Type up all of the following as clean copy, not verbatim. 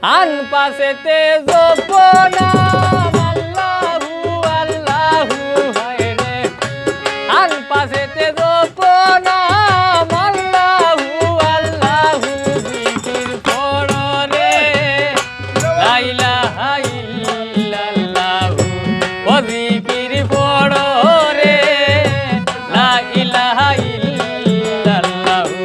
আন পাশেতে জপনাম আল্লাহু আল্লাহু হায় রে আন পাশেতে জপনাম আল্লাহু আল্লাহু জিকির করো রে লা ইলাহা ইল্লাল্লাহু ও জিকির করো রে লা ইলাহা ইল্লাল্লাহু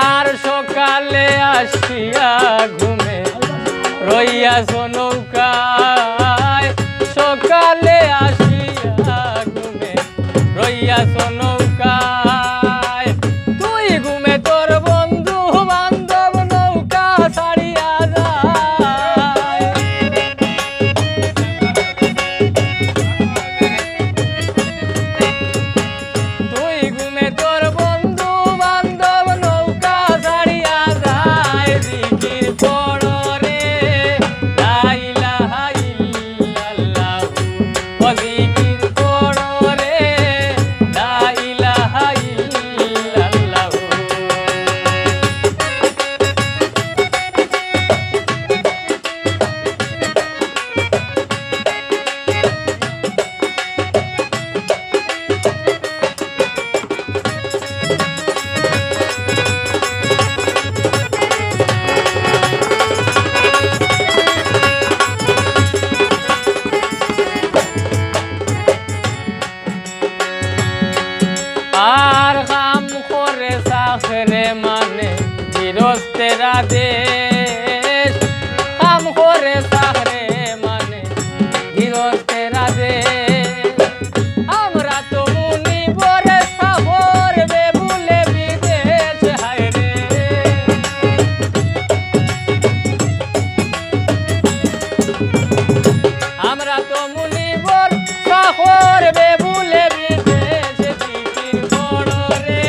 আর সকালে আসিয়া ঘুমে রইয়াছো নৌকায় সকালে আসিয়া ঘুমে রইয়াছো নৌকায় তুই ঘুমে তোর বন্ধু বান্ধব নৌকা ছাড়িয়া যায় তুই ঘুমে তোর বন্ধু বান্ধব নৌকা ছাড়িয়া যায় জিকির করো রে লা ইলাহা ইল্লাল্লাহু ও জিকির করো রে লা ইলাহা ইল্লাল্লাহু আর কাম করে সাখরে মানে গৃহস্থেরা দেশ কাম করে সাখরে মানে গৃহস্থেরা দেশ আমরা তো মুনি বরে সাহর বেবুলে বিদেশ হায় রে আমরা তো মুনি বর সাহর বেবুলে বিদেশ জিকির করো রে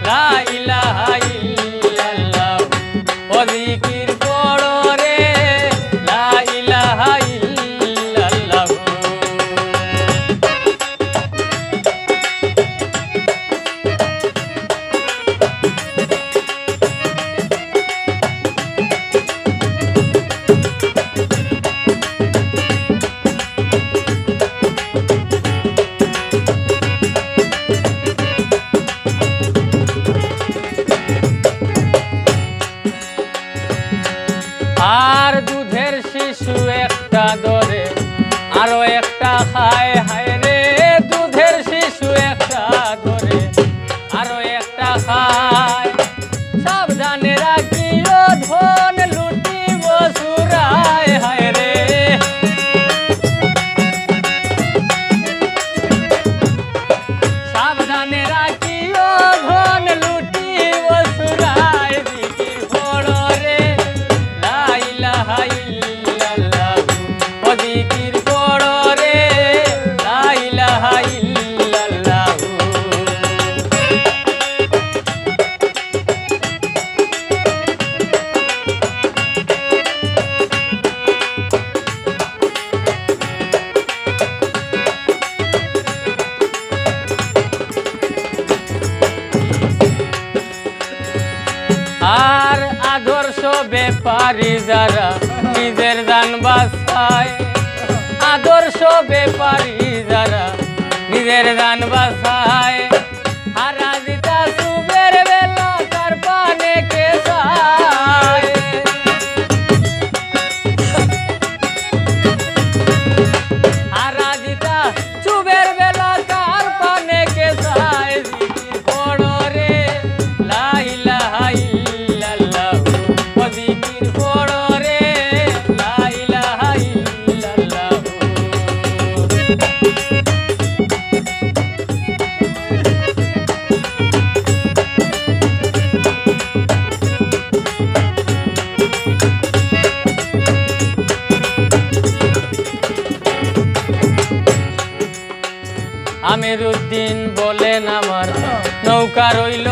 লা ইলাহা ইল্লাল্লাহু ও জিকির করো রে লা ইলাহা ইল্লাল্লাহু আর দুধের শিশু একটা ধরে আরো একটা খায় হায় রে দুধের শিশু একটা ধরে আরো একটা খায় সাবধানে রাখিও ধন লুটিব সুরায় হায় রে সাবধানে রাখিও ধন লুটিব সুরায় জিকির করো রে লা ইলাহা ইল্লাল্লাহু ও জিকির করো রে লা ইলাহা ইল্লাল্লাহু আর আদর্শ ব্যাপারী যারা নিজের জান বাঁচায় আদর্শ ব্যাপারী যারা নিজের জান বাঁচায় হারা দিতা সুবের বেলা তার পানে কে চায় হারা দিতা সুবের বেলা তার পানে কে চায় জিকির করো রে লা ইলাহা ইল্লাল্লাহু ও জিকির করো রে লা ইলাহা ইল্লাল্লাহু আমার নৌকা রইল